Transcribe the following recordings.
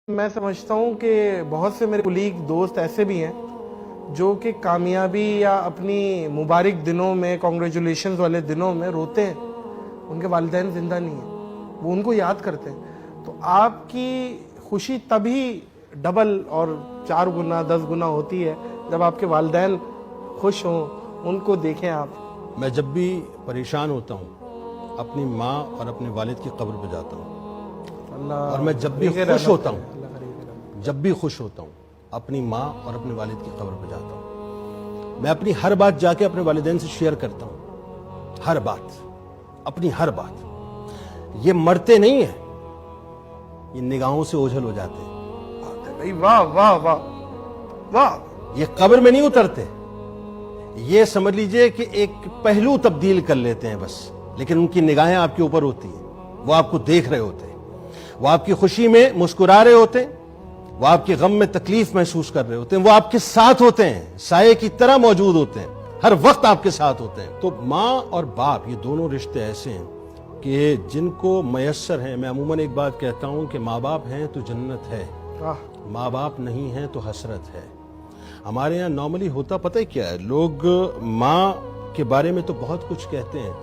میں سمجھتا ہوں کہ بہت سے میرے کولیگ دوست ایسے بھی ہیں جو کہ کامیابی یا اپنی مبارک دنوں میں کانگریچولیشنز والے دنوں میں روتے ہیں، ان کے والدین زندہ نہیں ہیں، وہ ان کو یاد کرتے ہیں۔ تو آپ کی خوشی تبھی ڈبل اور 4 گنا 10 گنا ہوتی ہے جب آپ کے والدین خوش ہوں، ان کو دیکھیں آپ۔ میں جب بھی پریشان ہوتا ہوں اپنی ماں اور اپنے والد کی قبر پہ جاتا ہوں، اور میں جب بھی خوش ہوتا ہوں اپنی ماں اور اپنے والد کی قبر پہ جاتا ہوں۔ میں اپنی ہر بات جا کے اپنے والدین سے شیئر کرتا ہوں، ہر بات، اپنی ہر بات۔ یہ مرتے نہیں ہیں، یہ نگاہوں سے اوجھل ہو جاتے ہیں۔ واہ واہ واہ واہ! یہ قبر میں نہیں اترتے، یہ سمجھ لیجئے کہ ایک پہلو تبدیل کر لیتے ہیں بس، لیکن ان کی نگاہیں آپ کے اوپر ہوتی ہیں، وہ آپ کو دیکھ رہے ہوتے ہیں، وہ آپ کی خوشی میں مسکرا رہے ہوتے ہیں، وہ آپ کے غم میں تکلیف محسوس کر رہے ہوتے ہیں، وہ آپ کے ساتھ ہوتے ہیں، سائے کی طرح موجود ہوتے ہیں، ہر وقت آپ کے ساتھ ہوتے ہیں۔ تو ماں اور باپ، یہ دونوں رشتے ایسے ہیں کہ جن کو میسر ہیں۔ میں عموماً ایک بات کہتا ہوں کہ ماں باپ ہیں تو جنت ہے، ماں باپ نہیں ہیں تو حسرت ہے۔ ہمارے ہاں نارملی ہوتا پتہ ہے کیا ہے، لوگ ماں کے بارے میں تو بہت کچھ کہتے ہیں،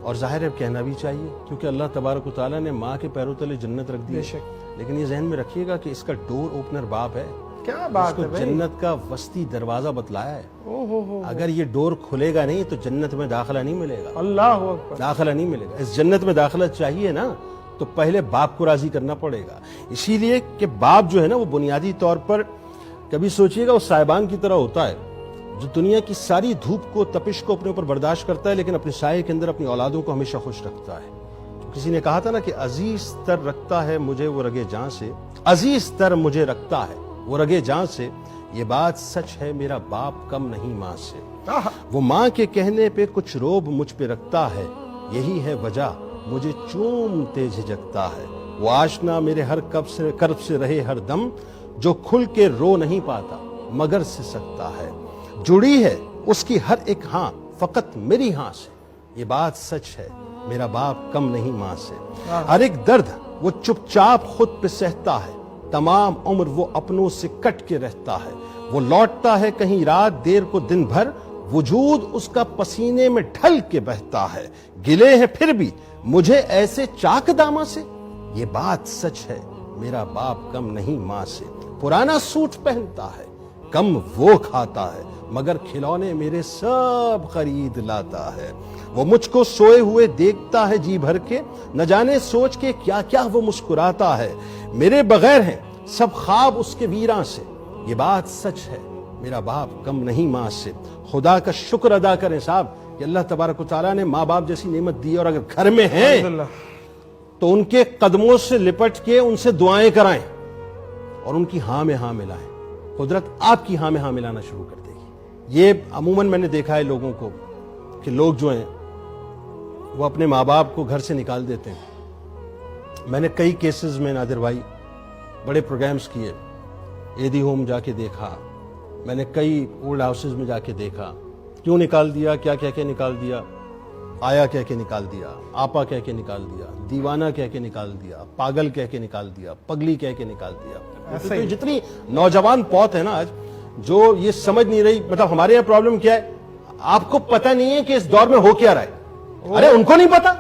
اور ظاہر ہے کہنا بھی چاہیے، کیونکہ اللہ تبارک و تعالیٰ نے ماں کے پیروں تلے جنت رکھ دی ہے۔ لیکن یہ ذہن میں رکھیے گا کہ اس کا ڈور اوپنر باپ ہے، کیا بات ہے اس کو جنت کا وسطی دروازہ بتلایا ہے۔ اگر یہ ڈور کھلے گا نہیں تو جنت میں داخلہ نہیں ملے گا، اللہ اکبر، داخلہ نہیں ملے گا۔ اس جنت میں داخلہ چاہیے نا تو پہلے باپ کو راضی کرنا پڑے گا۔ اسی لیے کہ باپ جو ہے نا وہ بنیادی طور پر، کبھی سوچئے گا، وہ صاحبان کی طرح ہوتا ہے جو دنیا کی ساری دھوپ کو، تپش کو اپنے اوپر برداشت کرتا ہے، لیکن اپنے سائے کے اندر اپنی اولادوں کو ہمیشہ خوش رکھتا ہے۔ کسی نے کہا تھا نا کہ عزیز تر رکھتا ہے مجھے وہ رگے جاں سے، عزیز تر مجھے رکھتا ہے وہ رگے جاں سے، یہ بات سچ ہے میرا باپ کم نہیں ماں سے۔ وہ ماں کے کہنے پہ کچھ روب مجھ پہ رکھتا ہے، یہی ہے وجہ مجھے چومتے جھجکتا ہے۔ وہ آشنا میرے ہر کرب سے رہے ہر دم، جو کھل کے رو نہیں پاتا مگر سے سکتا ہے۔ جڑی ہے اس کی ہر ایک ہاں فقط میری ہاں سے، یہ بات سچ ہے میرا باپ کم نہیں ماں سے۔ ہر ایک درد وہ چپ چاپ خود پہ سہتا ہے، تمام عمر وہ اپنوں سے کٹ کے رہتا ہے۔ وہ لوٹتا ہے کہیں رات دیر کو دن بھر، وجود اس کا پسینے میں ڈھل کے بہتا ہے۔ گلے ہیں پھر بھی مجھے ایسے چاک داماں سے، یہ بات سچ ہے میرا باپ کم نہیں ماں سے۔ پرانا سوٹ پہنتا ہے کم وہ کھاتا ہے، مگر کھلونے میرے سب خرید لاتا ہے۔ وہ مجھ کو سوئے ہوئے دیکھتا ہے جی بھر کے، نہ جانے سوچ کے کیا کیا وہ مسکراتا ہے۔ میرے بغیر ہیں سب خواب اس کے ویراں سے، یہ بات سچ ہے میرا باپ کم نہیں ماں سے۔ خدا کا شکر ادا کریں صاحب کہ اللہ تبارک و تعالیٰ نے ماں باپ جیسی نعمت دی، اور اگر گھر میں ہیں تو ان کے قدموں سے لپٹ کے ان سے دعائیں کرائیں اور ان کی ہاں میں ہاں ملائیں، قدرت آپ کی ہاں میں ہاں ملانا شروع کر دے گی۔ یہ عموماً میں نے دیکھا ہے لوگوں کو کہ لوگ جو ہیں وہ اپنے ماں باپ کو گھر سے نکال دیتے ہیں۔ میں نے کئی کیسز میں نادر بھائی بڑے پروگرامز کیے، ایدی ہوم جا کے دیکھا، میں نے کئی اولڈ ہاؤسز میں جا کے دیکھا، کیوں نکال دیا، کیا کہہ کے نکال دیا، آیا کہہ کے نکال دیا، آپا کہہ کے نکال دیا، دیوانہ کہہ کے نکال دیا، پاگل کہہ کے نکال دیا، پگلی کہہ کے نکال دیا۔ تو جتنی نوجوان پوت ہے نا آج جو یہ سمجھ نہیں رہی، مطلب ہمارے یہاں پرابلم کیا ہے، آپ کو پتہ نہیں ہے کہ اس دور میں ہو کیا رہا ہے۔ ارے ان کو نہیں پتا،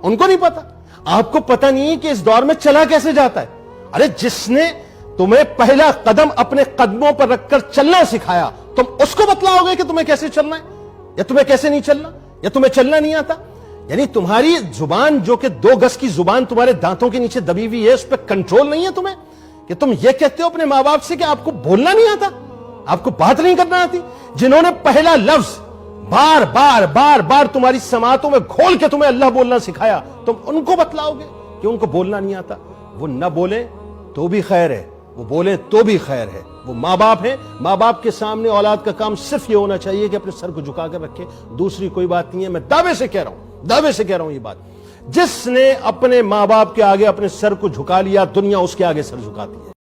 ان کو نہیں پتا، آپ کو پتہ نہیں ہے کہ اس دور میں چلا کیسے جاتا ہے۔ ارے جس نے تمہیں پہلا قدم اپنے قدموں پر رکھ کر چلنا سکھایا، تم اس کو بتلاؤ گے کہ تمہیں کیسے چلنا ہے، یا تمہیں کیسے نہیں چلنا، یا تمہیں چلنا نہیں آتا۔ یعنی تمہاری زبان جو کہ 2 گز کی زبان تمہارے دانتوں کے نیچے دبی ہوئی ہے، اس پہ کنٹرول نہیں ہے تمہیں، کہ تم یہ کہتے ہو اپنے ماں باپ سے کہ آپ کو بولنا نہیں آتا، آپ کو بات نہیں کرنا آتی۔ جنہوں نے پہلا لفظ بار بار بار بار تمہاری سماعتوں میں گھول کے تمہیں اللہ بولنا سکھایا، تم ان کو بتلاؤ گے کہ ان کو بولنا نہیں آتا۔ وہ نہ بولیں تو بھی خیر ہے، وہ بولیں تو بھی خیر ہے، وہ ماں باپ ہیں۔ ماں باپ کے سامنے اولاد کا کام صرف یہ ہونا چاہیے کہ اپنے سر کو جھکا کر رکھے، دوسری کوئی بات نہیں ہے۔ میں دعوے سے کہہ رہا ہوں یہ بات، جس نے اپنے ماں باپ کے آگے اپنے سر کو جھکا لیا، دنیا اس کے آگے سر جھکاتی ہے۔